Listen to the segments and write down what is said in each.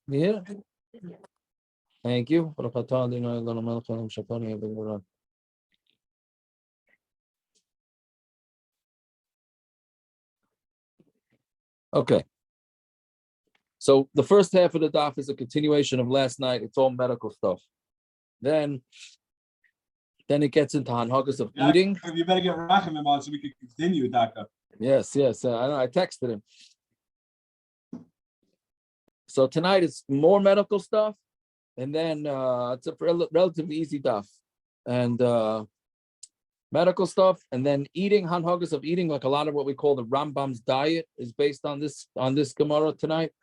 Yeah. Thank you. Okay. So the first half of the daf is a continuation of last night. It's all medical stuff. Then it gets into hanhagas of eating. You better get Rachamim on so we can continue, Doctor. Yes. I know. I texted him. So tonight it's more medical stuff, and then it's a relatively easy daf, and medical stuff, and then eating, hanhagas of eating, like a lot of what we call the Rambam's diet is based on this Gemara tonight,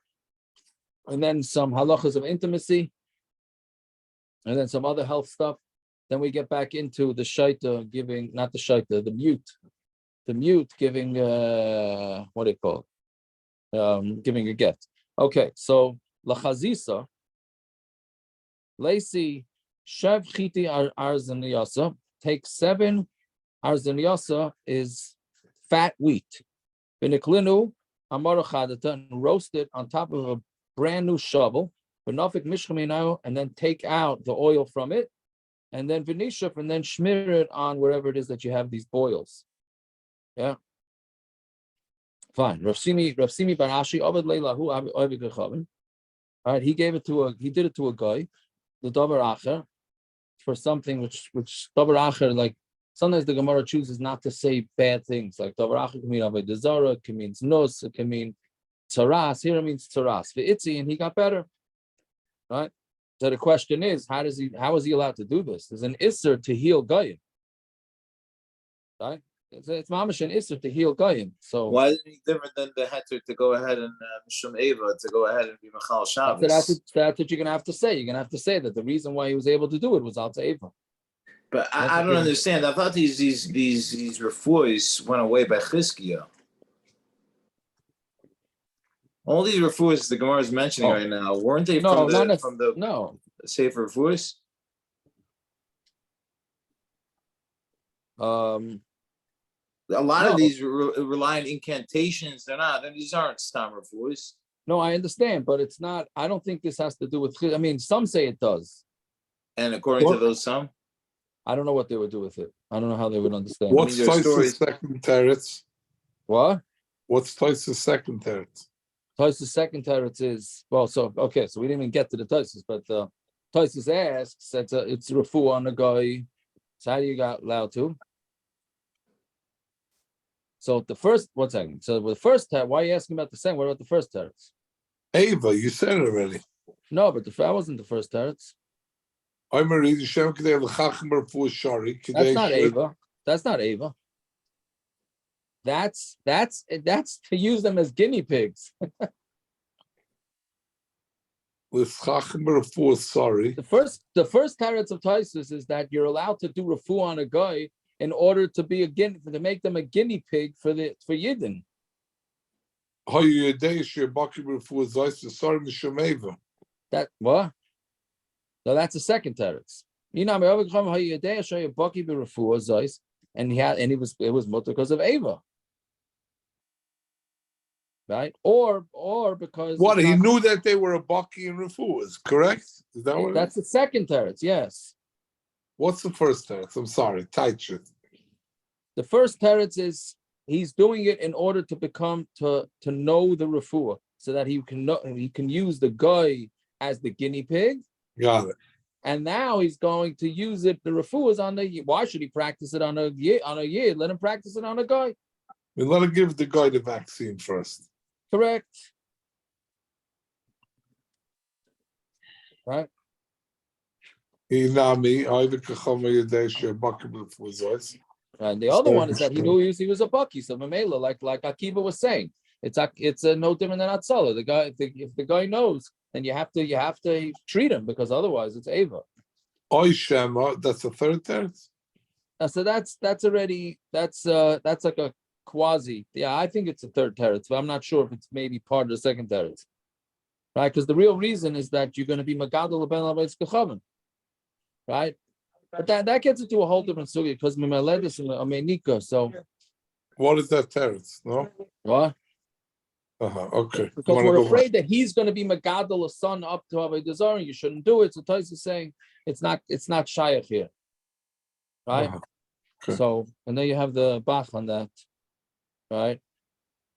and then some halachas of intimacy, and then some other health stuff. Then we get back into the shaita giving, not the shaita, the mute giving what do you call it? Giving a get. Okay, so lachazisa, Lacey shev chiti arzaniyasa, take 7 arzaniyasa is fat wheat. V'niklinu amarachadata, and roast it on top of a brand new shovel. V'nafik mishchaminayo, and then take out the oil from it, and then v'nishuf, and then smear it on wherever it is that you have these boils. Yeah. Fine. Rav Simi Barashi Abed Leilahu Ovid Gechavim. All right, he did it to a guy, the Davar Acher, for something which Davar Acher, like sometimes the Gemara chooses not to say bad things. Like Davar Acher can mean Avodah Zarah, it can mean Nus, it can mean Tzaras. Here it means Tzaras. V'itzi, and he got better. Right? So the question is, how is he allowed to do this? There's an Isser to heal Goyim. Right? It's mamash an Isser to heal Goyim. So why is it different than the heter to go ahead and Mishum Eva to go ahead and be Machal Shabbos? That's what you're gonna have to say. You're gonna have to say that the reason why he was able to do it was Al Eva. But I don't understand. I thought these refuahs went away by Chizkiah. All these refuahs the Gemara is mentioning right now, weren't they from the Sefer refuahs? A lot of these rely on incantations. These aren't stam refuahs. No, I understand, but it's not. I don't think this has to do with. I mean, some say it does. And according to those some, I don't know what they would do with it. I don't know how they would understand. What's Tosa's second teretz? What? What's Tosa's second teretz? Tosa's second teretz is so we didn't even get to the Tosas, but Tosas asks that it's refuah on a guy. So how do you got allowed to? So the first, 1 second. So the first teretz, why are you asking about the second? What about the first teretz? Ava, you said it already. No, but that wasn't the first teretz. I'm reading Shem Kedei L'Chacham Refuah Shari. That's not Ava. That's not Ava. That's to use them as guinea pigs. L'Chacham Refuah Shari. The first teretz of Taisus is that you're allowed to do refuah on a guy in order to be to make them a guinea pig for Yidden. That what? No, that's the second teretz. And it was mutter because of Ava. Right? Or because he knew that they were a baki and refuahs, correct? Is that what that's the second teretz, yes. What's the first teretz? I'm sorry, tight shit. The first teretz is he's doing it in order to become to know the refuah, so that he can use the guy as the guinea pig. Got it. And now he's going to use it. The refuah is on the. Why should he practice it on a year? Let him practice it on a guy. Let him give the guy the vaccine first. Correct. Right. And the other one is that he knew he was a bucky. So Mamela, like Akiva was saying, it's no different than Atzala. The guy, if the guy knows, then you have to treat him, because otherwise it's Ava. Shema, that's the third teretz. So that's like a quasi. Yeah, I think it's a third teretz, but I'm not sure if it's maybe part of the second teretz. Right? Because the real reason is that you're going to be Magadol ben Lavetz Kechavim. Right? But that gets into a whole different story, because Mimeledis and Amenika. So what is that teretz? No? What? Okay. Because we're afraid that he's going to be Megadol, a son up to Avodah Zarah, and you shouldn't do it. So Tais is saying it's not Shayach here. Right? Okay. So, and then you have the Bach on that. Right?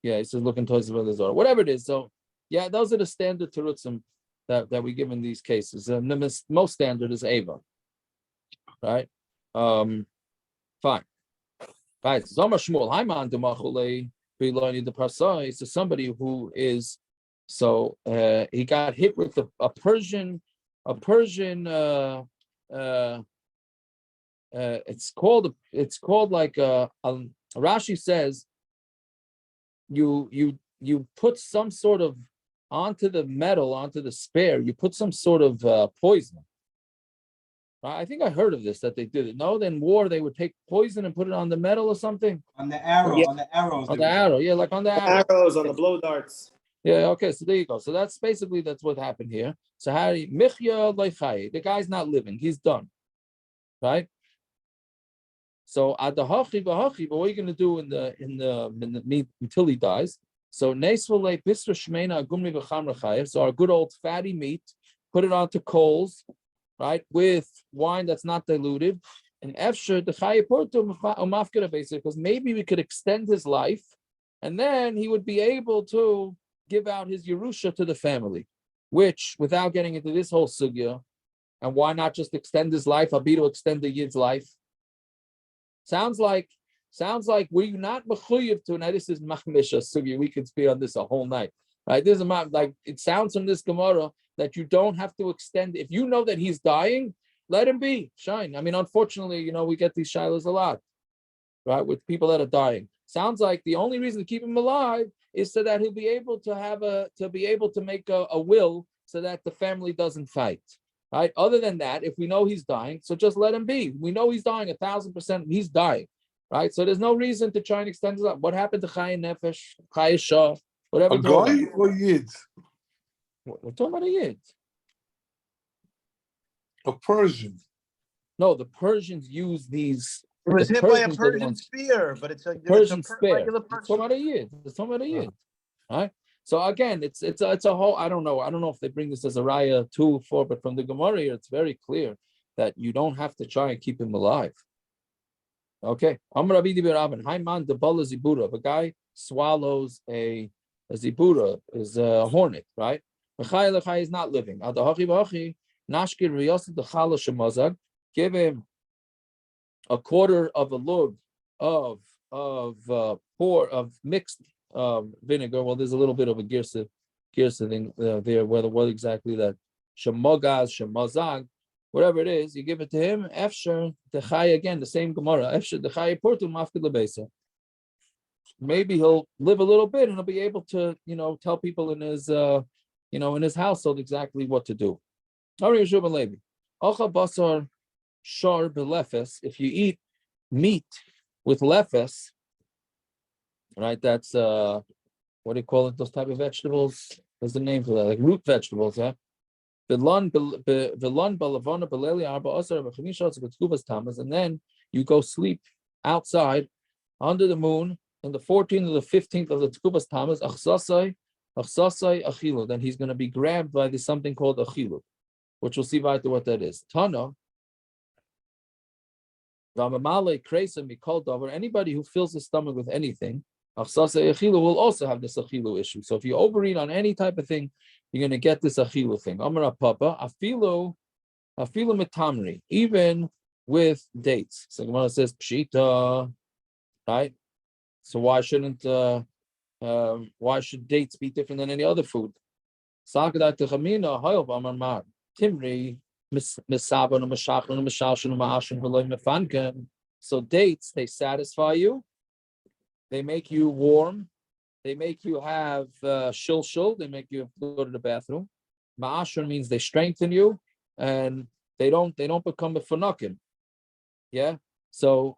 Yeah, he says looking towards Avodah Zarah. Whatever it is. So, yeah, those are the standard terutzim that we give in these cases. The most standard is Ava. Right? Fine. Right. Zomar Shmuel, Haiman Demachule, Biloni the Parsa, is somebody who is he got hit with a Persian it's called like Rashi says you put some sort of onto the spare, you put some sort of poison. I think I heard of this, that they did it. No, then war they would take poison and put it on the metal or something. On the arrow, Yeah. on the arrows. On the arrow, yeah, like on the arrow. Arrows, on the blow darts. Yeah, okay, so there you go. So that's what happened here. So Harry Michya Leichai, the guy's not living, he's done. Right? So Adahachi Bahachi, but what are you gonna do in the meat until he dies? So Nesvale Bistra Shmena Gumri V'cham, so our good old fatty meat, put it onto coals, right, with wine that's not diluted, and Efsher the Chayaporto Mafkira basically, because maybe we could extend his life, and then he would be able to give out his Yerusha to the family, which, without getting into this whole sugya, and why not just extend his life? I'll be to extend the Yid's life. Sounds like we're not mechuyev to. Now this is machmisha sugya. We could speak on this a whole night, right? This is like it sounds from this Gemara that you don't have to extend. If you know that he's dying, let him be. Shine. I mean, unfortunately, we get these shilas a lot, right? With people that are dying. Sounds like the only reason to keep him alive is so that he'll be able to make a will so that the family doesn't fight. Right. Other than that, if we know he's dying, so just let him be. We know he's dying 1,000%. He's dying. Right. So there's no reason to try and extend his life. What happened to Chayin Nefesh, Chayin Shah, whatever? A guy or Yid? We're talking about a Yid. A Persian. No, the Persians use these. It was hit by a Persian spear, but it's a Persian spear. regular It's talking about a Yid. It's talking about a Yid. Right. So again, it's a whole. I don't know if they bring this as a raya 2, 4, but from the Gemara here, it's very clear that you don't have to try and keep him alive. Okay. Amar Rabbi Rabban, Haiman debala zibura. If a guy swallows a zibura, is a hornet, right? Mechai lechai is not living. Adahachi bachi nashkir riyasat dechala shemazag. Give him a quarter of a lug of mixed vinegar. Well, there's a little bit of a girsa thing there, whether what exactly that shemagaz, shemazag, whatever it is, you give it to him. Efsher the again, the same Gemara. Efsher the chay portu mafkid lebesa. Maybe he'll live a little bit and he'll be able to, tell people in his, in his household exactly what to do. If you eat meat with lefes, right? That's what do you call it? Those type of vegetables. There's the name for that, like root vegetables, yeah. And then you go sleep outside under the moon on the 14th or the 15th of the Tkubas Tamas. Then he's going to be grabbed by this something called achilu, which we'll see right to what that is. Tana. Anybody who fills his stomach with anything, will also have this achilu issue. So if you overeat on any type of thing, you're going to get this achilu thing. Amar Papa, afilu mitamri, even with dates. So Gemara says pshita, right? So why should dates be different than any other food? Timri. So dates, they satisfy you, they make you warm, they make you have shilshul, they make you go to the bathroom. Ma'ashun means they strengthen you, and they don't become a funakin. Yeah. So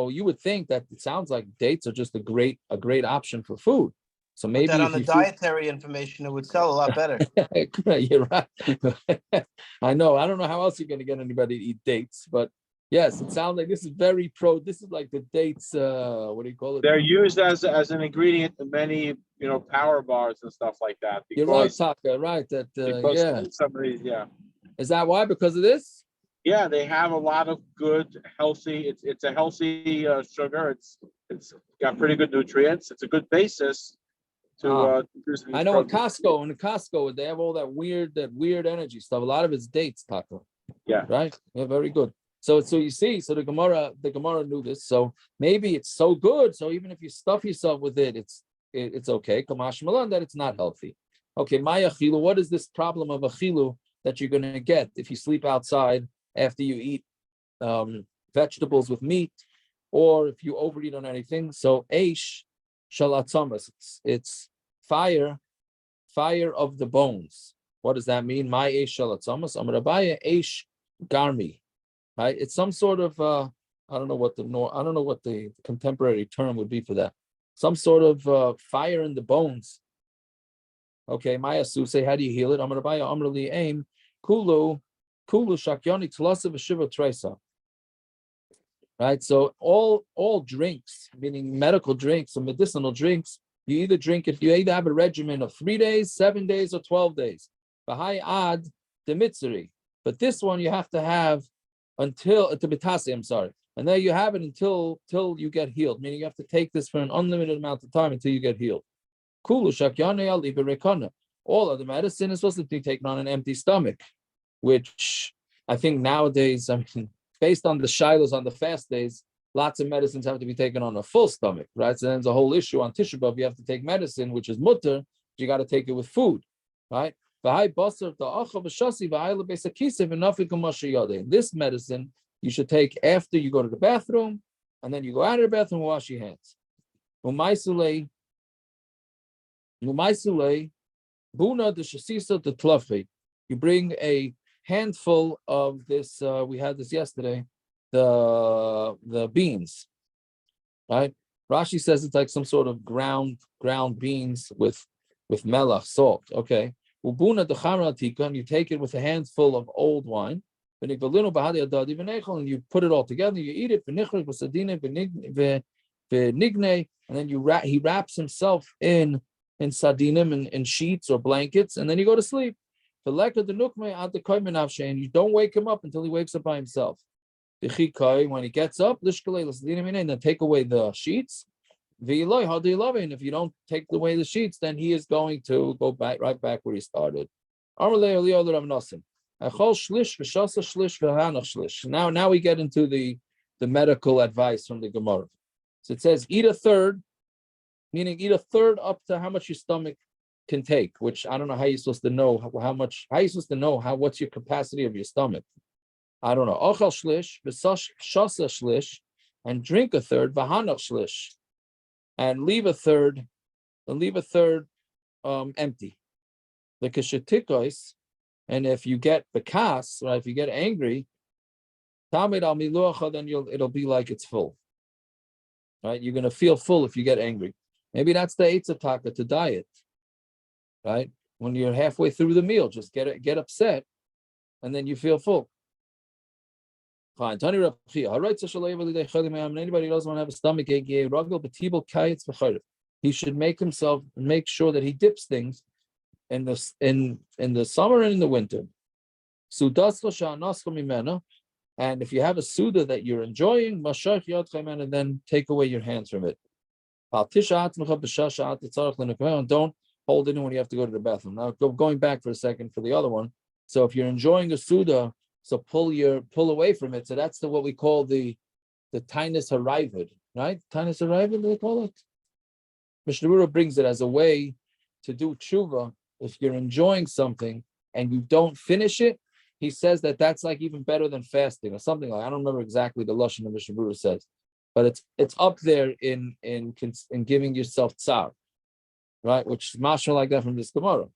you would think that it sounds like dates are just a great option for food. So maybe that on the dietary information, it would sell a lot better. You're right. I know. I don't know how else you're going to get anybody to eat dates, but Yes, it sounds like this is very pro. This is like the dates. What do you call it? They're used as an ingredient in many power bars and stuff like that. You're right, Because Taka. Right. That because yeah. some of these, Is that why? Because of this? yeah, they have a lot of good, healthy. It's a healthy sugar. It's got pretty good nutrients. It's a good basis to produce these I know in proteins. Costco, they have all that weird energy stuff. A lot of it's dates, Taka. Yeah. Right. Yeah. Very good. So you see, so the Gemara knew this. So maybe it's so good. So even if you stuff yourself with it, it's okay. Kamash Malan, that it's not healthy. Okay, Maya Chilu, what is this problem of a Chilu that you're gonna get if you sleep outside after you eat vegetables with meat, or if you overeat on anything? So Aish Shalatzamas, it's fire of the bones. What does that mean? My Aish Shalatzamas, Amarabaya Aish Garmi. Right? It's some sort of I don't know what the contemporary term would be for that. Some sort of fire in the bones. Okay, Maya Suse, how do you heal it? Amarabaya Amrali Aim Kulu Shakyoni Tlasa Shiva Tresa. Right. So all drinks, meaning medical drinks or medicinal drinks, you either have a regimen of 3 days, 7 days, or 12 days. Bahai ad the mitzri. But this one you have to have until I'm sorry. And then you have it until you get healed, meaning you have to take this for an unlimited amount of time until you get healed. All of the medicine is supposed to be taken on an empty stomach, which I think nowadays, based on the shilos on the fast days, lots of medicines have to be taken on a full stomach, right? So then there's a whole issue on Tisha B'Av. You have to take medicine, which is mutter, you got to take it with food, right? This medicine you should take after you go to the bathroom, and then you go out of the bathroom and wash your hands. You bring a handful of this. We had this yesterday. The beans, right? Rashi says it's like some sort of ground beans with melach, salt. Okay. Ubuna the chamra, and you take it with a handful of old wine, and you put it all together. You eat it, and then he wraps himself in sadinim, in sheets or blankets, and then you go to sleep. And you don't wake him up until he wakes up by himself. When he gets up, and then take away the sheets. And if you don't take away the sheets, then he is going to go right back where he started. Now we get into the medical advice from the Gemara. So it says eat a third, meaning eat a third up to how much your stomach can take, which I don't know how you're supposed to know what's your capacity of your stomach. I don't know. Ochal shlish, shasa shlish, and drink a third, vahanach shlish, and leave a third empty. The kashetikois, and if you get bekas, right, if you get angry, tamid al miluacha, then it'll be like it's full. Right? You're gonna feel full if you get angry. Maybe that's the eitzah taka to diet. Right? When you're halfway through the meal, just get upset, and then you feel full. Fine. Anybody who doesn't want to have a stomach ache, he should make sure that he dips things in the summer and in the winter. And if you have a suda that you're enjoying, and then take away your hands from it. Don't hold it in when you have to go to the bathroom. Now, going back for a second for the other one. So if you're enjoying a suda, so pull away from it. So that's what we call the tinus harivid, right? Tinus harivid, they call it. Mishnah Berurah brings it as a way to do tshuva. If you're enjoying something and you don't finish it, he says that's like even better than fasting or something like. I don't remember exactly the lashon that Mishnah Berurah says, but it's up there in giving yourself tsar, right? Which is mashal like that from this Gemara.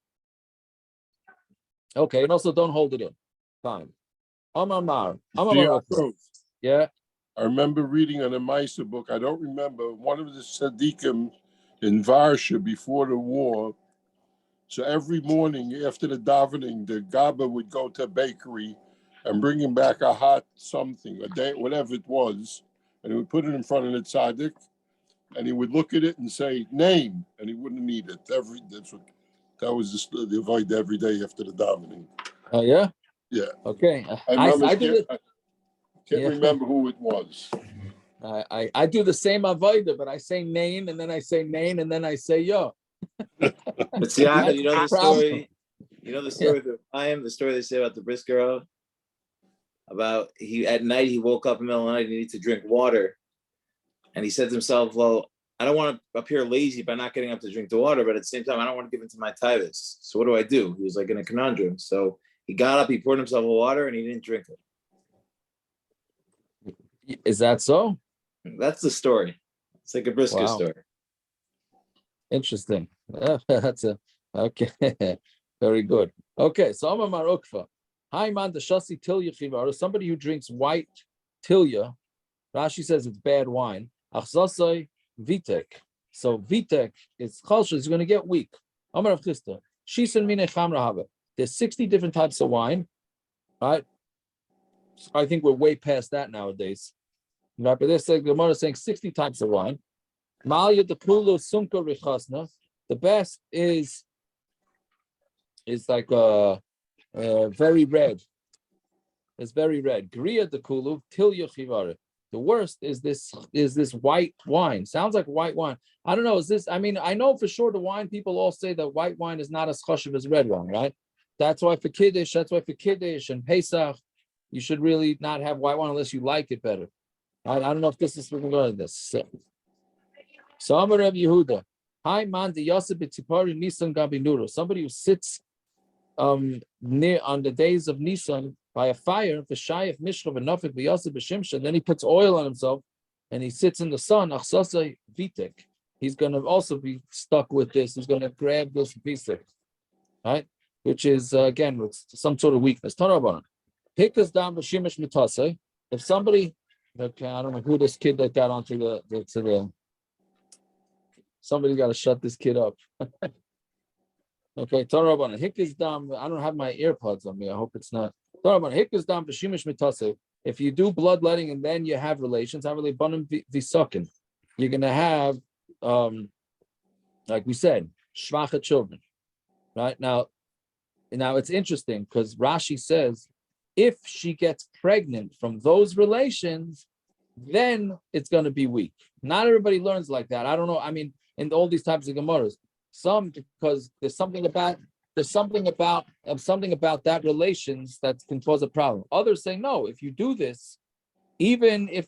Okay, and also don't hold it in. Fine. Amar. Yeah. I remember reading on a Meiser book. I don't remember one of the tzaddikim in Varsha before the war. So every morning after the davening, the Gabba would go to a bakery and bringing back a hot something, a day, whatever it was, and he would put it in front of the tzaddik, and he would look at it and say name, and he wouldn't eat it. That was the avoid every day after the davening. Oh yeah. Yeah. Okay. I can't Yeah. remember who it was. I do the same avodah, but I say name and then I say name and then I say yo. But see, you know the story. You know the story Yeah. of the story they say about the brisker about at night he woke up in the middle of the night and he needed to drink water, and he said to himself, "Well, I don't want to appear lazy by not getting up to drink the water, but at the same time, I don't want to give into my tithus. So what do I do?" He was like in a conundrum. So he got up, he poured himself a water, and he didn't drink it. Is that so? That's the story. It's like a brisker story. Interesting. That's okay. Very good. Okay, so I'm a marukfa. Hi man, the shasi tilya chivar, somebody who drinks white tilya. Rashi says it's bad wine. Achzasai vitek. So vitek is chalsha, is going to get weak. Amar of Chisda. Shisan mine chamra hava. There's 60 different types of wine, right? I think we're way past that nowadays. Right, but this Gemara is saying 60 types of wine. Malya the pulu sunka richasna. The best is like very red. It's very red. Griya the kulu tilya chivare. The worst is this white wine. Sounds like white wine. I don't know. Is this? I mean, I know for sure the wine people all say that white wine is not as chashuv as red wine, right? That's why for Kiddush and Pesach, you should really not have white wine unless you like it better. I don't know if this is going to this. So Amar Reb Yehuda, hi man the Yosef b'tzipari Nisan Gabinuro. Somebody who sits near on the days of Nisan by a fire, v'shayef mishcha v'nafik v'yosef b'shimsha. Then he puts oil on himself and he sits in the sun. Achsasai vitek. He's going to also be stuck with this. He's going to grab this piece, right? Which is again with some sort of weakness. Pikas down b'shimish mitasei. If somebody, okay, I don't know who this kid that got onto the somebody got to shut this kid up. Okay, Torah Hikis dam. I don't have my earpods on me. I hope it's not. Torah Hikis dam b'shimish mitase. If you do bloodletting and then you have relations, have really bunam v'sakin. You're gonna have, like we said, shvacha children. Right now it's interesting because Rashi says if she gets pregnant from those relations, then it's going to be weak. Not everybody learns like that. I don't know. I mean, in all these types of Gemaras, some because there's something about that relations that can cause a problem. Others say no. If you do this, even if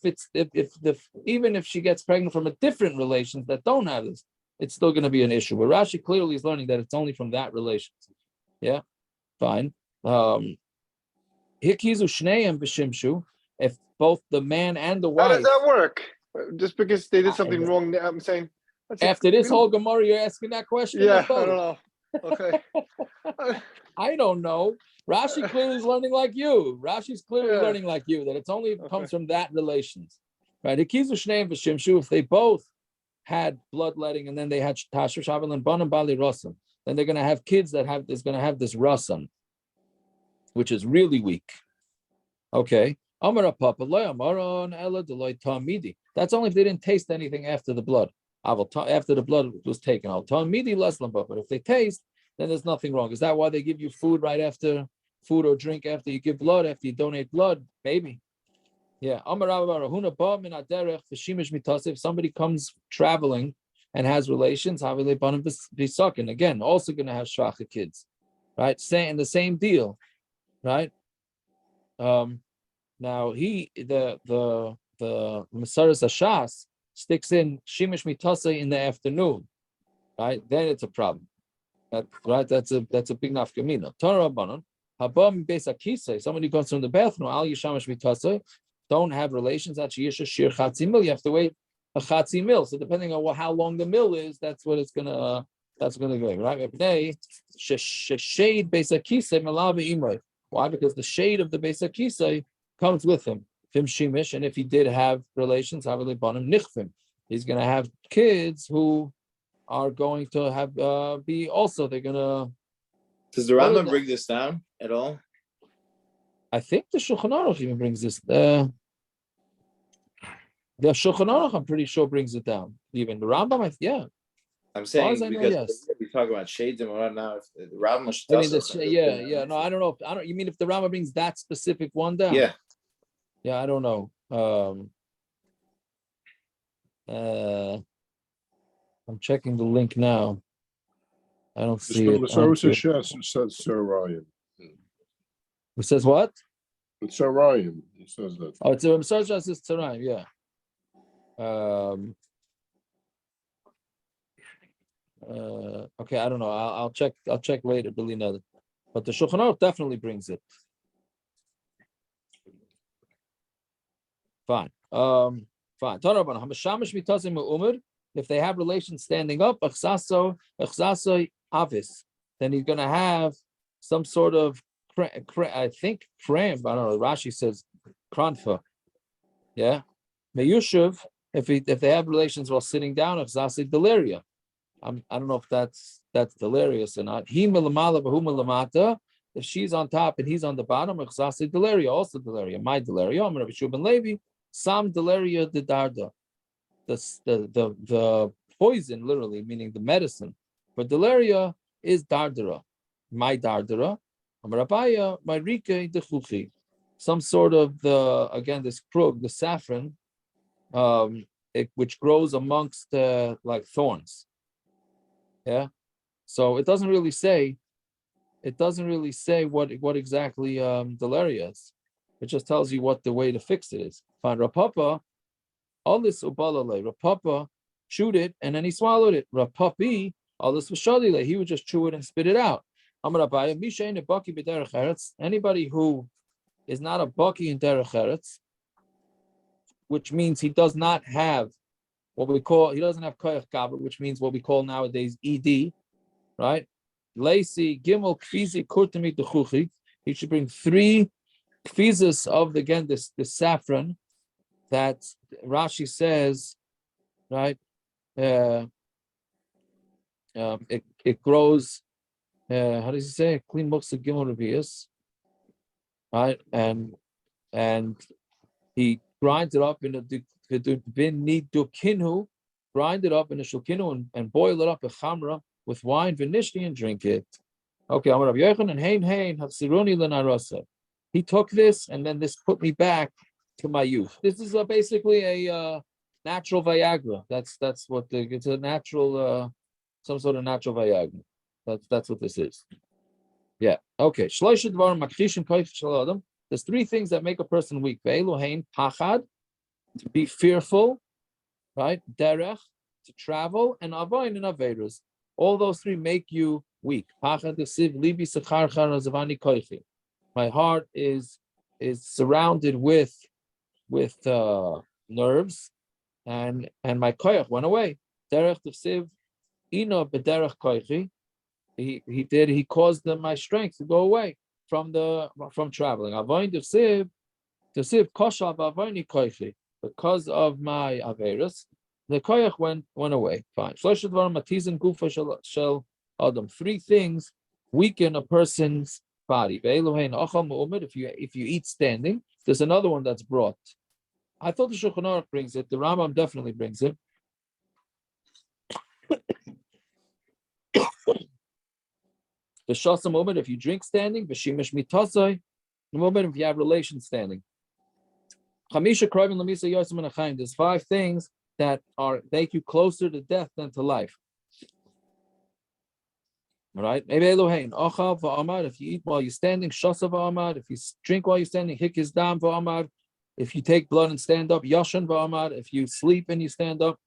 she gets pregnant from a different relations that don't have this, it's still going to be an issue. But Rashi clearly is learning that it's only from that relations. Yeah, fine. Hikizu shneim b'shimshu. If both the man and the wife. How does that work? Just because they did something wrong, I'm saying. After this whole Gemara, you're asking that question? Yeah, I don't know. Okay. I don't know. Rashi clearly is learning like you. Rashi's clearly learning like you, that it's only comes from that relations. Right? Hikizu shneim b'shimshu. If they both had bloodletting and then they had Tasher Shavel and Banam Bali Rasam, then they're going to have kids is going to have this Rasam, which is really weak. Okay. That's only if they didn't taste anything after the blood. After the blood was taken. But if they taste, then there's nothing wrong. Is that why they give you food right after food or drink after you give blood, after you donate blood? Maybe. Yeah. If somebody comes traveling and has relations, again, also going to have shvacha kids, right? Saying the same deal, right? Now the Masaras Ashas sticks in Shimish Mitase in the afternoon, right? Then it's a problem. Right? That's a big nafkamina. Torah Banon, Habam Besakise, somebody goes from the bathroom, Al Yishamish Mitase, don't have relations, actually Yisha Shir Chatzi you have to wait a Chatzi mil. So depending on how long the mill is, that's gonna go, right? Shade Besakise Malavi Imay. Why? Because the shade of the Besakise comes with him. Fim Shimish, and if he did have relations, he's going to have kids who are going to have be also. They're going to. Does the Rambam bring this down at all? I think the Shulchan Aruch even brings this. The Shulchan Aruch, I'm pretty sure, brings it down. Even the Rambam, yeah. I'm As far as saying I know, because yes. we talk about shades and what now. If the Rav Moshe I mean, Tassos- yeah. No, I don't know. I don't. You mean if the Rambam brings that specific one down? Yeah. Yeah, I don't know. I'm checking the link now. I don't see it. So it's a Shes who says Sir Ryan. It says what? It's Sir Ryan. He says that. Oh, it's a Search as this Tzarayim, yeah. Okay, I don't know. I'll check. I'll check later. Billy Nether. But the Shulchan Aruch definitely brings it. Fine. Fine. If they have relations standing up, avis, then he's going to have some sort of, I think, cramp. I don't know. Rashi says kranfa. Yeah. Meyushuv, if they have relations while sitting down, delaria. I don't know if that's delirious or not. If she's on top and he's on the bottom, delaria, also delaria. My delaria. I'm Rabbi Shubin Levi. Sam delaria de darda. The poison, literally meaning the medicine for delaria, is dardara. My dardara. I'm Rabaya. My rika de chuchi. Some sort of this krug, the saffron, which grows amongst like thorns. Yeah, so it doesn't really say what exactly delaria is. It just tells you what the way to fix it is. Fine, Rapapa, all this ubalale. Rapapa chewed it and then he swallowed it. Rapapi, all this v'shalile. He would just chew it and spit it out. Amarabaya, mishayin baki b'derech eretz. Anybody who is not a baki in derech eretz, which means he does not have he doesn't have koyach gaber, which means what we call nowadays ED, right? Lacy gimel kfizi kurtami dechuchi. He should bring 3 kfizas of the saffron that Rashi says, right? It grows. How does he say? Clean books of gimel revius, right? And he grinds it up in a vinidukinu, grind it up in a shulkinu and boil it up a chamra with wine, vinishti, and drink it. Okay, I'm Rabbi Yochanan and hein hafsiruni lenarasa. He took this and then this put me back to my youth. This is basically a natural Viagra. That's what it's a natural some sort of natural Viagra. That's what this is. Yeah. Okay. There's 3 things that make a person weak. Pachad, to be fearful, right? Derech, to travel, and avoin and averus. All those 3 make you weak. Pachad desiv libi sechar charazavani koichi. My heart is surrounded with nerves, and my koyach went away. Derech desiv ino bederech koichi. He caused my strength to go away from traveling. Avoin desiv koshal b'avoini koichi. Because of my averus, the koyach went away. Fine. 3 things weaken a person's body. If you eat standing, there's another one that's brought. I thought the Shulchan Aruch brings it. The Rambam definitely brings it. The shasa moment if you drink standing. V'shimish mitasai. The moment if you have relations standing. There's 5 things that make you closer to death than to life. All right. Maybe Elohein. Achav va'amad. If you eat while you're standing, shasa va'amad. If you drink while you're standing, hikis dam va'amad. If you take blood and stand up, yashan va'amad. If you sleep and you stand up,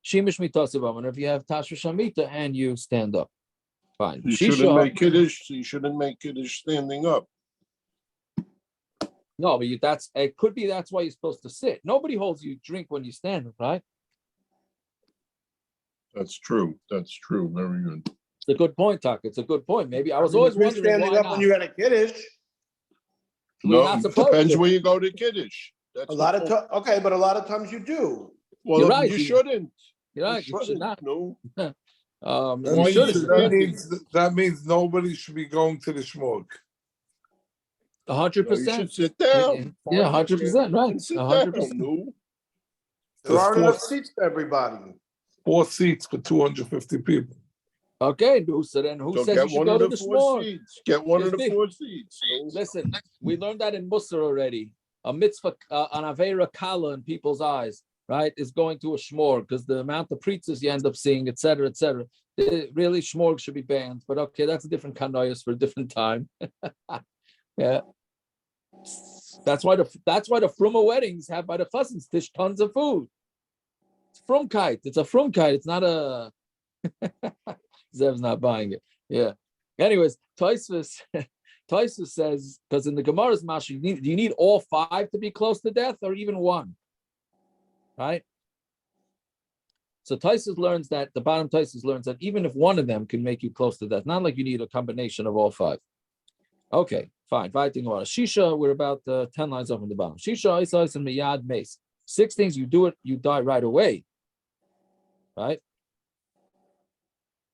shimish mitasa va'amad. If you have tashva shamita and you stand up, fine. You shouldn't make kiddush. You shouldn't make kiddush standing up. No, but it could be that's why you're supposed to sit. Nobody holds you drink when you stand, right? That's true. That's true. Very good. It's a good point, Tuck. It's a good point. Maybe I was always wondering standing why up not. when you got a kiddush. We're not supposed depends to. where you go to kiddush. That's a lot of times, okay, but a lot of times you do. Well, You're right. you shouldn't. You're right. You should not. No. You shouldn't. That means nobody should be going to the shmug. 100%. You should sit down. Yeah, 100%, right. And sit 100%. down, no. There There's aren't four, enough seats for everybody. 4 seats for 250 people. Okay, so then who So says get you should one go of to the the 4 shmor? seats. Get one of the It's 4 seats. No? Listen, we learned that in Musar already. A mitzvah, an avera kala in people's eyes, right, is going to a shmor because the amount of preachers you end up seeing, etc., etc. Really, shmor should be banned. But okay, that's a different kanoyas for a different time. Yeah, that's why the frumma weddings have by the cousins dish tons of food. It's frumkeit. It's a frumkeit. It's not a. Zev's not buying it. Yeah. Anyways, Tosfos says, because in the Gemara's Mash, do you need all 5 to be close to death or even 1? Right? So Tosfos learns that, the bottom Tosfos learns that even if 1 of them can make you close to death, not like you need a combination of all 5. Okay, fine. Fighting water. Shisha, we're about 10 lines up in the bottom. Shisha, Isais, and Miyad Mace. 6 things you do it, you die right away. Right?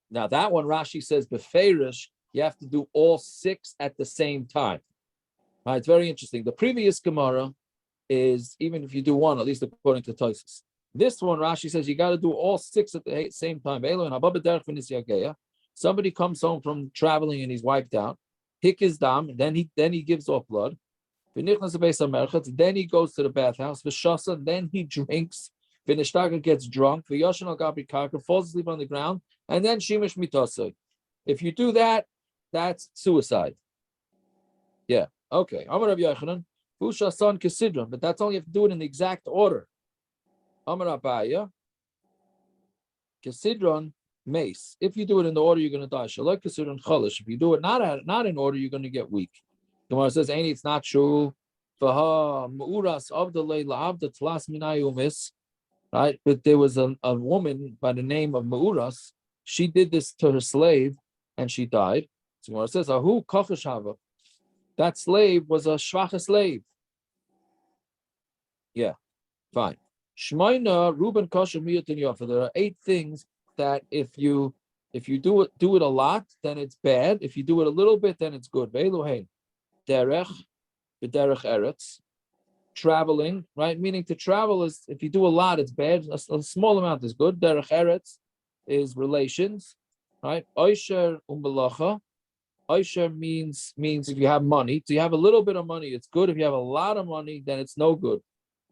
Now that one, Rashi says, beferish, you have to do all 6 at the same time. Right? It's very interesting. The previous Gemara is even if you do 1, at least according to Tosfos. This one, Rashi says, you got to do all 6 at the same time. Somebody comes home from traveling and he's wiped out. Hick his dam, then he gives off blood. Then he goes to the bathhouse. Then he drinks. Vinishtaka gets drunk. Falls asleep on the ground. And then Shimish Mitosai. If you do that, that's suicide. Yeah. Okay. Amar Rav Yochanan, Busha son Kesidron, but that's only if you do it in the exact order. Amar Abaya, Kesidron mace. If you do it in the order, you're going to die. Shalok Kesidron Cholish. If you do it not in order, you're going to get weak. Gemara says, "Ain't it's not true." Vaha Mu'uras of the Leila of the Tlas Minayumis. Right, but there was a woman by the name of Meuras. She did this to her slave, and she died. So it says, "Ahu kochashava." That slave was a shvacha slave. Yeah, fine. Shmaina Ruben kosher miyatin yofa. There are 8 things that if you do it a lot, then it's bad. If you do it a little bit, then it's good. Ve'eluhein derech b'derech eretz. Traveling, right? Meaning to travel is, if you do a lot, it's bad. A small amount is good. Derech eretz is relations, right? Oisher umbalacha. Oisher means if you have money. So you have a little bit of money, it's good. If you have a lot of money, then it's no good,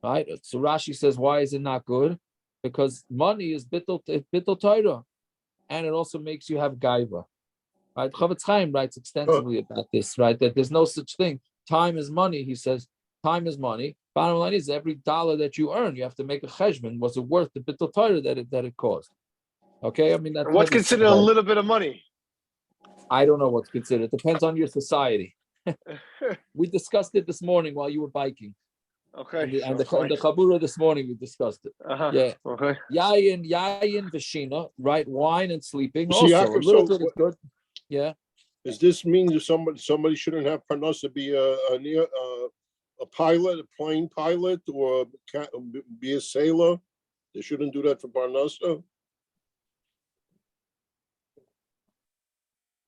right? So Rashi says, why is it not good? Because money is bittul Torah, and it also makes you have gaiva, right? Chavetz Chaim writes extensively about this, right? That there's no such thing. Time is money, he says. Time is money. Bottom line is every dollar that you earn, you have to make a cheshbon. Was it worth the bittul Torah that it cost? Okay, I mean that's What's considered a little bit of money? I don't know what's considered. It depends on your society. We discussed it this morning while you were biking. Okay. And the Chabura this morning we discussed it. Yeah. Okay. Yayin v'shina, right? Wine and sleeping. See, Also, a little bit is good. Yeah. Does this mean that somebody shouldn't have parnasa be a pilot, a plane pilot, or be a sailor? They shouldn't do that for parnasa.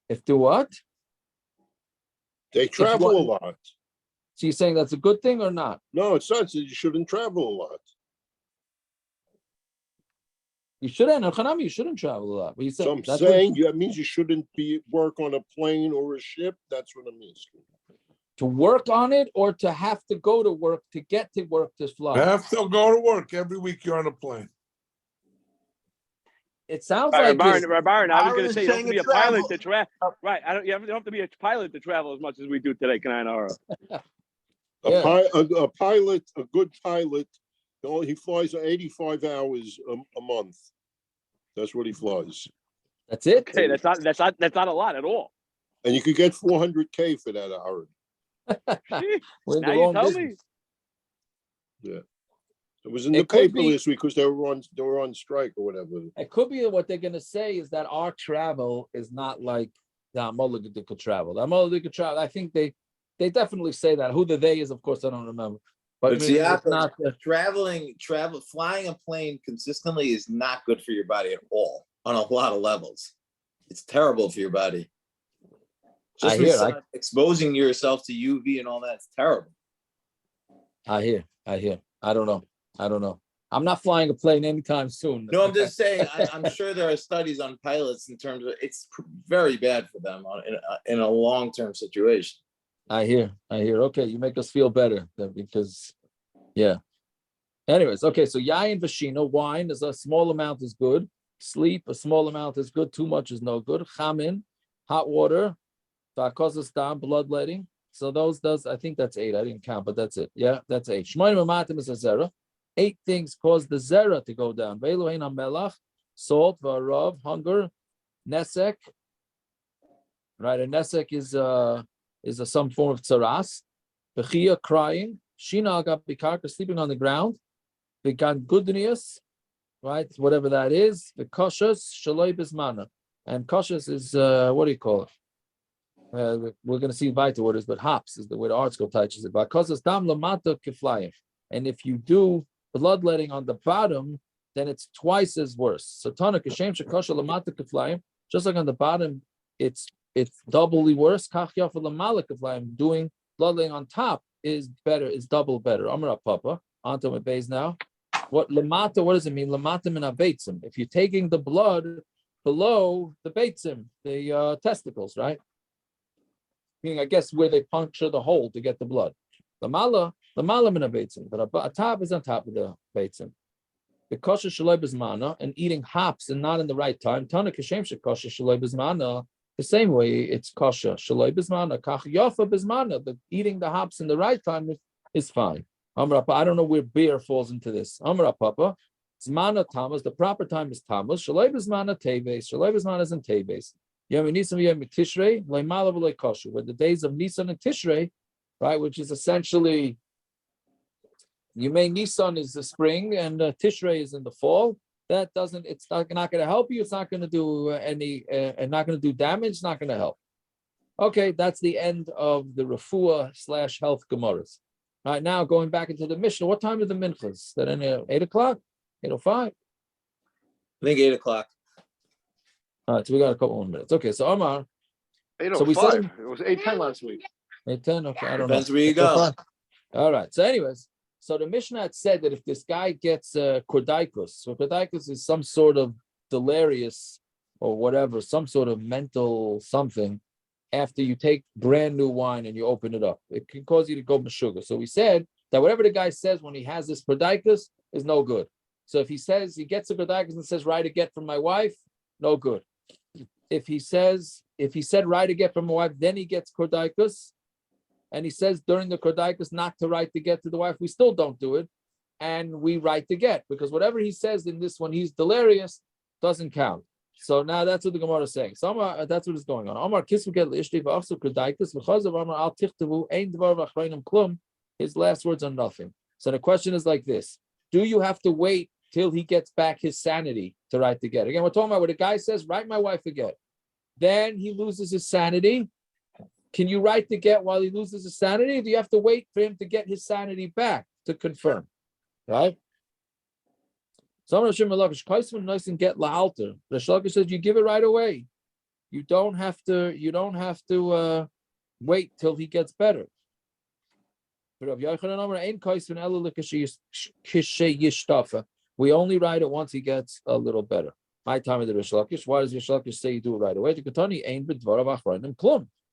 If do what? They travel a lot. So you're saying that's a good thing or not? No, it's not. You shouldn't travel a lot. You shouldn't. You shouldn't travel a lot. But you said, So I'm saying that means you shouldn't work on a plane or a ship. That's what I'm asking. To work on it or to have to go to work to get to work to fly? I have to go to work every week. You're on a plane. It sounds Byron, like Byron, I was going Byron to is say you don't have to saying be a it's pilot travel. to travel. Right. You don't have to be a pilot to travel as much as we do today, Kanai. A pilot, a good pilot, he flies 85 hours a month. That's what he flies. That's it. Okay, that's not a lot at all. And you could get 400K for that hour. We're in Now the you wrong tell business. me. Yeah. It was in the It could paper be- this week because they were on strike or whatever. It could be what they're going to say is that our travel is not like the Amalekite travel. The Amalekite travel, I think they definitely say that. Who the they is, of course, I don't remember. But I mean, it's not flying a plane consistently is not good for your body at all on a lot of levels. It's terrible for your body. Just I hear, from exposing yourself to UV and all that's terrible. I hear. I don't know. I'm not flying a plane anytime soon. No, I'm just saying. I'm sure there are studies on pilots in terms of it's very bad for them in a long-term situation. I hear. Okay, you make us feel better because, yeah. Anyways, okay, so yayin v'shino, wine is a small amount is good. Sleep, a small amount is good. Too much is no good. Chamin, hot water. V'akozastam, bloodletting. So I think that's 8. I didn't count, but that's it. Yeah, that's 8. Shmonim amatim is a zera. 8 things cause the zera to go down. Ve'elohein melach, salt, v'arav, hunger, nesek. Right, a nesek is some form of tsaras. Bechia, crying. Shina agab bikarka, sleeping on the ground. Began goodnius, right? Whatever that is. The koshas shaloi bismana, and koshas is what do you call it? We're going to see weiter what it is, but hops is the way the article touches it. Because dam lamata kiflayim, and if you do bloodletting on the bottom, then it's twice as worse. So tana kashem shekosha lamata kiflayim, just like on the bottom, it's doubly worse. Kach yafa lamala kiflayim, doing bloodletting on top is better, is double better. Amar papa onto my base now. What lamata? What does it mean? Lamata min abeitzim. If you're taking the blood below the beitzim, the testicles, right? Meaning, I guess where they puncture the hole to get the blood. Lamala min abeitzim, but a top is on top of the beitzim. The kosher shaloi bismana, and eating hops and not in the right time. Tana kashem shekosher shaloi bismana. The same way it's kosher shaloi bismana. Kach yafa bismana. The eating the hops in the right time is fine. Amra, I don't know where beer falls into this. Amra Papa, Zmana Tamas, the proper time is Tamas. Shalei Zmana Teves, Shalei Zmana is in Teves. Yom Nisan Yom Tishrei, Leimala V'Lei Kosher. With the days of Nisan and Tishrei, right, which is essentially Yomei Nisan is the spring and Tishrei is in the fall. That doesn't. It's not going to help you. It's not going to do any, and not going to do damage. It's not going to help. Okay, that's the end of the refuah / health gemaras. All right, now going back into the Mishnah, what time are the minchas? That in 8 o'clock? 8:05? I think 8 o'clock. All right, so we got a couple more minutes. Okay, so Omar. 8:05. So we said It was 8:10 last week. 8:10. Okay, I don't Depends know. where you go. All right. So, anyways, so the Mishnah had said that if this guy gets kordaikus, so kordaikus is some sort of delirious or whatever, some sort of mental something. After you take brand new wine and you open it up, it can cause you to go meshuggah. So we said that whatever the guy says when he has this kordaikus is no good. So if he says he gets a kordaikus and says write a get from my wife, no good. If he said write a get from my wife, then he gets kordaikus, and he says during the kordaikus not to write the get to the wife, we still don't do it, and we write the get because whatever he says in this one, he's delirious, doesn't count. So now that's what the Gemara is saying. So that's what is going on. Amar kisvu get l'ishti v'afsu kordaikus v'chazav Amar al tichtavu ein dvar v'achreinim klum. His last words are nothing. So the question is like this: do you have to wait till he gets back his sanity to write the get? Again, we're talking about what a guy says, write my wife a get. Then he loses his sanity. Can you write the get while he loses his sanity? Or do you have to wait for him to get his sanity back to confirm? Right? Some of the nice and get la'alter. The Shalka says you give it right away. You don't have to wait till he gets better. We only write it once he gets a little better. My time of the Rish Lakish. Why does Rish Lakish say you do it right away? The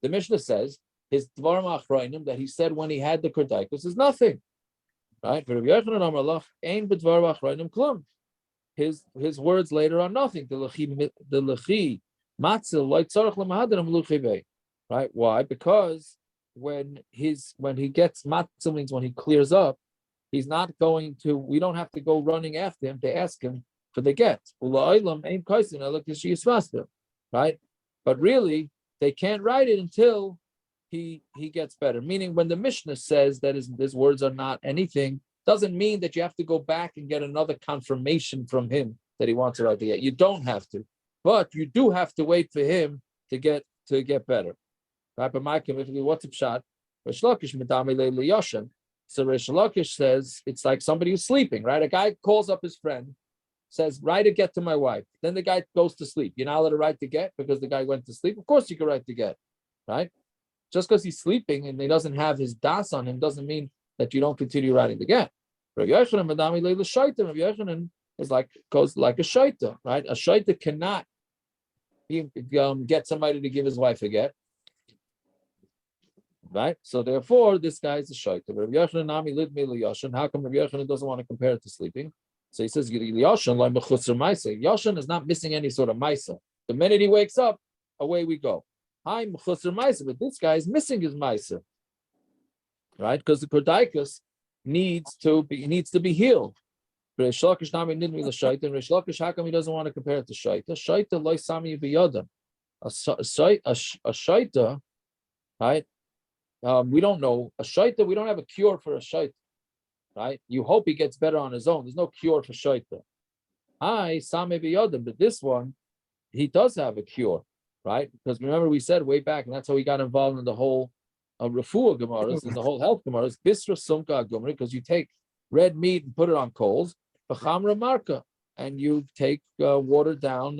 Mishnah says his dvarim achrayim that he said when he had the kordaikus is nothing, right? His words later are nothing. Right? Why? Because when he gets matzah means when he clears up, he's not going to. We don't have to go running after him to ask him for the get. Right? But really, they can't write it until he gets better. Meaning, when the Mishnah says that his words are not anything, doesn't mean that you have to go back and get another confirmation from him that he wants to write the get. You don't have to, but you do have to wait for him to get better. Right? But Michael, what's a pshat? Rish Lakish medami le'liyoshen. So Rish Lakish says it's like somebody who's sleeping. Right? A guy calls up his friend, says, write a get to my wife. Then the guy goes to sleep. You're not allowed to write the get because the guy went to sleep. Of course you can write the get. right? Just because he's sleeping and he doesn't have his das on him doesn't mean that you don't continue writing the get. Rabbi Yochanan is goes like a shaita, right? A shaita cannot get somebody to give his wife a get, right? So therefore, this guy is a shaita. Rabbi Yochanan nami lid mi liyashan. How come Rabbi Yochanan doesn't want to compare it to sleeping? So he says liyashan like mechusar ma'isa. Yashan is not missing any sort of ma'isa. The minute he wakes up, away we go. Hi mechusar ma'isa, but this guy is missing his ma'isa, right? Because the kordaikus needs to be healed. Reish Lakish nami nid mi l'shaita. And Reish Lakish, how come he doesn't want to compare it to shaita? Shaita loy sami b'yadam. A shaita, right? We don't know a shaita. We don't have a cure for a shaita, right? You hope he gets better on his own. There's no cure for shaita. I sami b'yadam, but this one, he does have a cure, right? Because remember we said way back, and that's how he got involved in the whole refuah gemaras and the whole health gemaras. Bisra sumka gumri, because you take red meat and put it on coals, b'chamra marka, and you take watered down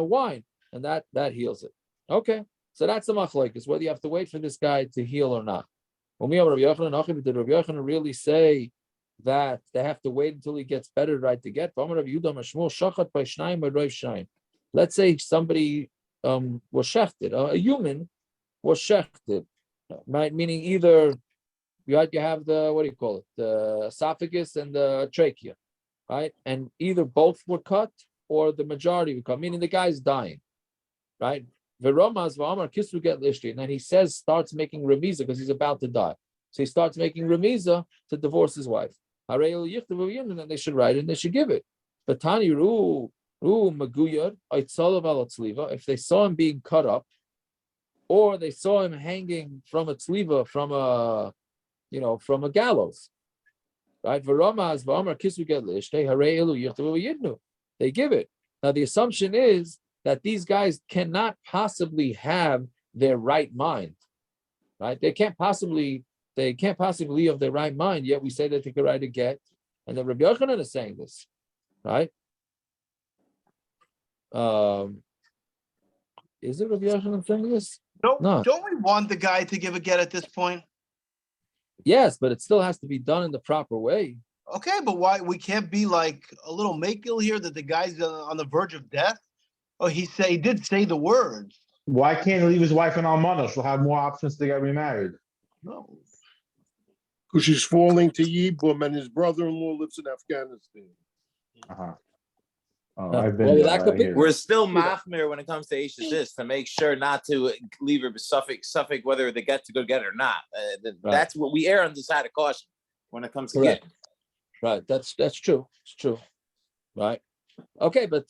wine, and that heals it. Okay, so that's the machlokes, whether you have to wait for this guy to heal or not. Did Rabbi Yochanan really say that they have to wait until he gets better, right, to get? Let's say somebody was shechted, a human was shechted, right? Meaning either you have the, what do you call it, the esophagus and the trachea, right? And either both were cut or the majority were cut, meaning the guy's dying, right? And then he starts making remiza because he's about to die. So he starts making remiza to divorce his wife. And then they should write it and they should give it. But Tani if they saw him being cut up, or they saw him hanging from a tzliva, from a gallows, right? They give it. Now the assumption is that these guys cannot possibly have their right mind, right? They can't possibly be of their right mind. Yet we say that they could write a get, and then Rabbi Yochanan is saying this, right? Is it Rabbi Yochanan saying this? No. Don't we want the guy to give a get at this point? Yes, but it still has to be done in the proper way. Okay, but why we can't be like a little make-ill here that the guy's on the verge of death? Oh, he did say the words. Why can't he leave his wife in Almana? She'll have more options to get remarried. No. Because she's falling to Yibum and his brother-in-law lives in Afghanistan. Uh-huh. Oh, I've been there. We're still machmir when it comes to this to make sure not to leave her suffolk whether they get to go get or not. That's what we err on the side of caution when it comes to get. Right, that's true. It's true, right? Okay, but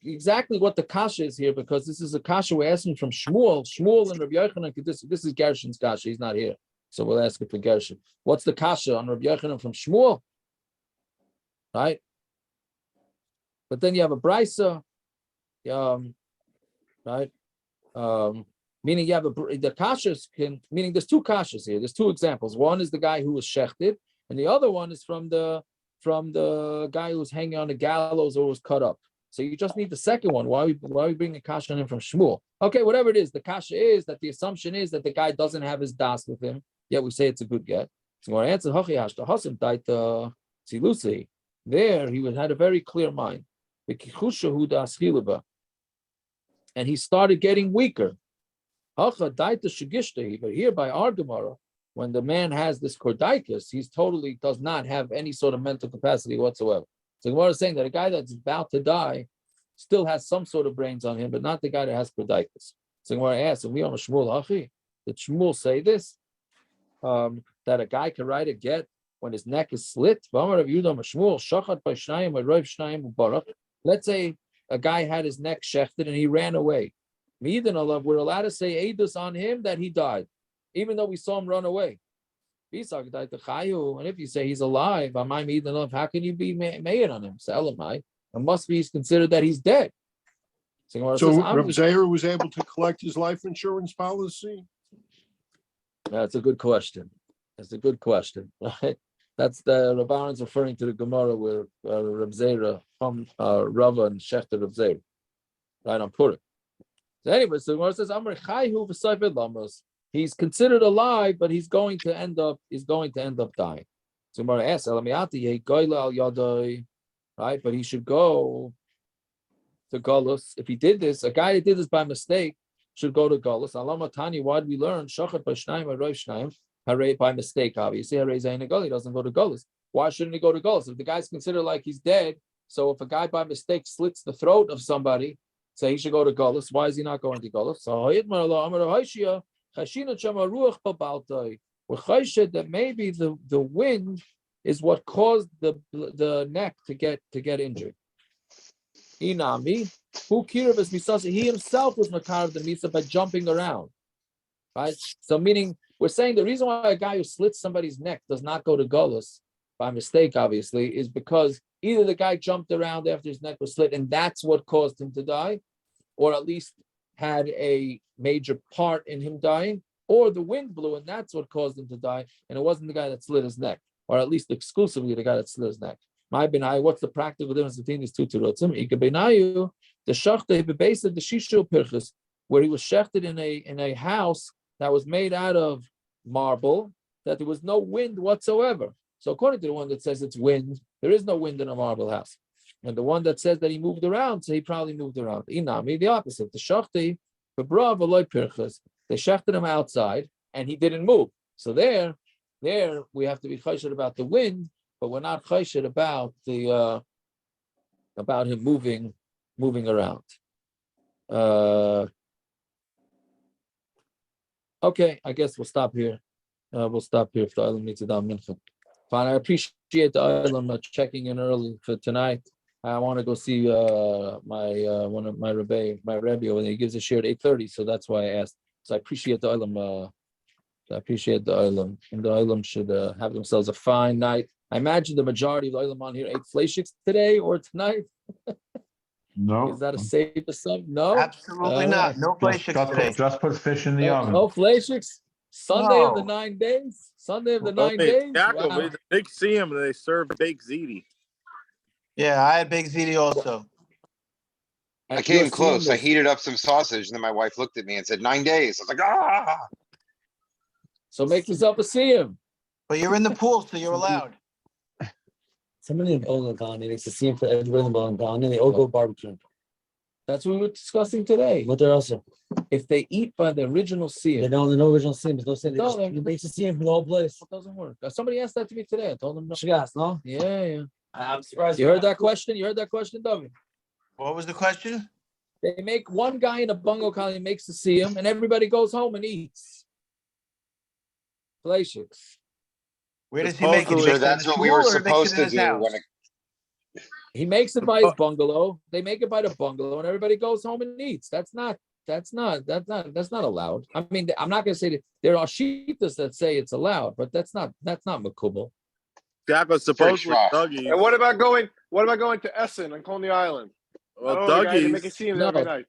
exactly what the kasha is here, because this is a kasha we're asking from Shmuel. Shmuel and Rabbi Yochanan. This is Gershon's kasha. He's not here, so we'll ask it for Gershon. What's the kasha on Rabbi Yochanan from Shmuel? Right. But then you have a brisa, right? Meaning you have the kashas meaning there's two kashas here. There's two examples. One is the guy who was shechted, and the other one is from the guy who was hanging on the gallows or was cut up. So you just need the second one. Why are we bringing a kasha on him from Shmuel? Okay, whatever it is, the kasha is that the assumption is that the guy doesn't have his das with him, yet we say it's a good get. So we're answer there he had a very clear mind. And he started getting weaker. But here by our Gemara, when the man has this kordaikus, he's totally does not have any sort of mental capacity whatsoever. So Gemara is saying that a guy that's about to die still has some sort of brains on him, but not the guy that has kordaikus. So Gemara asks, we on Shmuel Hachi, did Shmuel say this? That a guy can write a get when his neck is slit? Let's say a guy had his neck shechted and he ran away. We're allowed to say edus on him that he died, even though we saw him run away. And if you say he's alive, how can you be made on him? It must be considered that he's dead. So Reb Zeir was able to collect his life insurance policy? That's a good question. Right? That's the Rabban's referring to the Gemara where Reb Zeir, Rava and Shechter Reb Zeir, right on Purim. So anyway, so Gemara says, Amar Chayhu v'Sayfed Lamos. He's considered alive, but he's going to end up dying. So Gemara asks, Elamiyati Goyla al Yadai, right? But he should go to Golus. If he did this, a guy that did this by mistake should go to Golus. Alama Tani, why did we learn? Shachat Bashnaim or Rosh Shnaim, Hare by mistake, obviously. Hare Zayin Goli doesn't go to Golus. Why shouldn't he go to Golus? If the guy's considered like he's dead, so if a guy by mistake slits the throat of somebody, say he should go to Golus, why is he not going to Golus? So we're chayshed that maybe the wind is what caused the neck to get injured. Inami, who kirivas misasa, he himself was makar of the misa by jumping around. Right? So meaning we're saying the reason why a guy who slits somebody's neck does not go to Golus by mistake, obviously, is because either the guy jumped around after his neck was slit and that's what caused him to die, or at least had a major part in him dying, or the wind blew and that's what caused him to die, and it wasn't the guy that slit his neck, or at least exclusively the guy that slit his neck. My benai, what's the practical difference between these two terutzim? Ika benayu, the shachte bebase of the shishu pirchus, where he was shechted in a house that was made out of marble, that there was no wind whatsoever. So according to the one that says it's wind, there is no wind in a marble house. And the one that says that he moved around, so he probably moved around. Inami, the opposite. The shachti, bebra v'loy pirchus, they shechted him outside and he didn't move. So there we have to be chayshed about the wind, but we're not chayshed about him moving around. Okay, I guess we'll stop here. We'll stop here if the island needs a down mincha. Fine, I appreciate the island checking in early for tonight. I want to go see one of my rebbe over there. He gives a share at 8:30, so that's why I asked. So I appreciate the island. I appreciate the island, and the island should have themselves a fine night. I imagine the majority of the island on here ate fleishiks today or tonight. No. Is that a safe assumption? No, Absolutely not. No fleishiks today. Just put fish in the oven. No fleishiks. Sunday of the No. 9 days. Sunday of the Oh, 9 wait, days. Yaakov, Wow. the big Siyum, they serve baked ziti. Yeah, I had baked ziti also. I You're came seeing close. I this. heated up some sausage, and then my wife looked at me and said, 9 days. I was like, ah. So make yourself a siyum. But you're in the pool, so you're allowed. Somebody in Olangan makes a scene for everybody in Olangan, and they all go barbecue. That's what we were discussing today. What they're also, If they eat by the original they siyum, don't, there's no original scene, there's no scene. No, They makes a scene for the whole place. it doesn't work. Somebody asked that to me today. I told them no. Shigas, no? Yeah. I'm surprised. You heard that question? David? What was the question? They make one guy in a bungo colony makes the siyum, and everybody goes home and eats. Fleishiks. Where does he make it? He So makes it in that's the what we pool, were or he makes it supposed in to his do house? when it, He makes it by his bungalow. They make it by the bungalow, and everybody goes home and eats. That's not allowed. I mean, I'm not going to say that there are shitas that say it's allowed, but that's not makubal. Yaakov, supposedly rough. Dougie. And what about going to Essen on Coney Island? Well, I don't know, the guy, they make a Dougie's scene No. every night.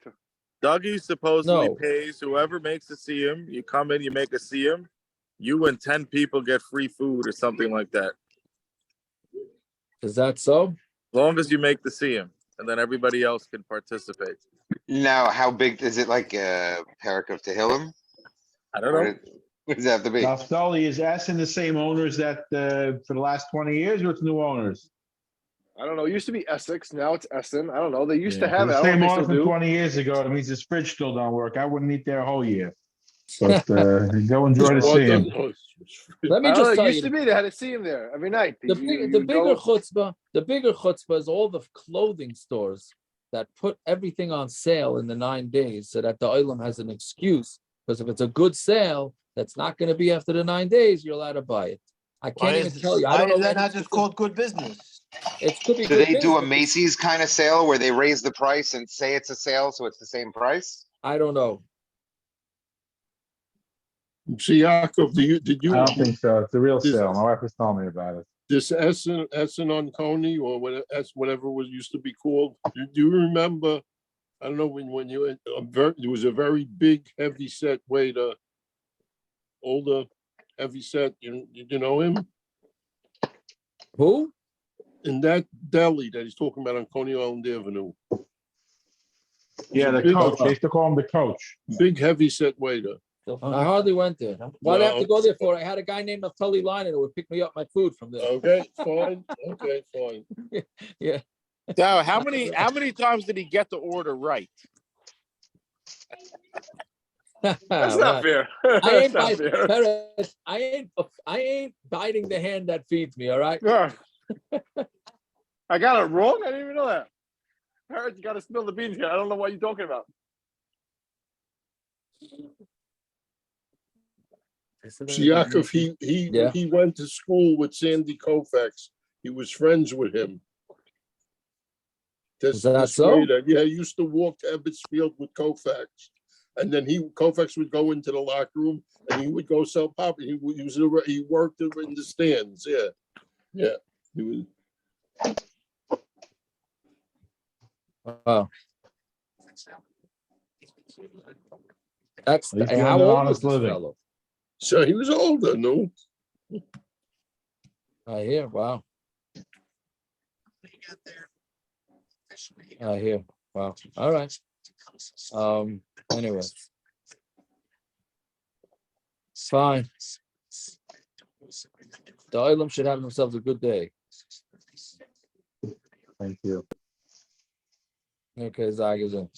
Dougie supposedly No. pays whoever makes a Siyum. You come in, you make a Siyum. You and 10 people get free food or something like that. Is that so? As long as you make the Siyum, and then everybody else can participate. now, how big is it, like a parak of Tehillim? I don't What know. does it have to be? Naftali, is Essen the same owners that for the last 20 years, or it's new owners? I don't know. It used to be Essex. Now it's Essen. I don't know. They used to Yeah, have it. the I don't same know if owner they from still do. 20 years ago. That means his fridge still don't work. I wouldn't eat there a whole year. But go enjoy to see him. Let me I don't know. just It tell used you. to be they had to see him there every night. The bigger chutzpah is all the clothing stores that put everything on sale in the 9 days, so that the olam has an excuse. Because if it's a good sale, that's not going to be after the 9 days. You're allowed to buy it. I can't even tell you. I Why don't know is that any not just specific- called good business? It could be Do good they do a business. Macy's kind of sale where they raise the price and say it's a sale, so it's the same price? I don't know. See, Yaakov, did you? I don't think so. It's a real This- sale. My wife was telling me about it. This Essen on Coney, or whatever was used to be called. Do you remember? I don't know when you there was a very big heavy set waiter, older heavy set. You know him Who? in that deli that he's talking about on Coney Island Avenue. Yeah, the Big- coach. They used to call him the coach. Big heavy set waiter. I hardly went there. Why'd I have to No. go there for? I had a guy named Tully Liner who would pick me up my food from there. Okay, fine. Okay, fine. Yeah. Now, how many times did he get the order right? That's not fair. I That's ain't not biting, fair. Perez, I ain't biting the hand that feeds me. All right. Yeah. I got it wrong? I didn't even know that. Parrot, you gotta spill the beans here. I don't know what you're talking about. Yaakov, Yeah. he went to school with Sandy Koufax. He was friends with him. Is that so? waiter, yeah, he used to walk to Ebbets Field with Koufax. And then Koufax would go into the locker room and he would go sell pop. He worked in the stands. Yeah. Yeah. He was. Wow. That's He's how doing an old was honest this living. fellow? So he was older, no? I hear. Wow. I hear. Wow. All right. Anyway. Fine. The Olam should have themselves a good day. Thank you. Okay, Zag is in.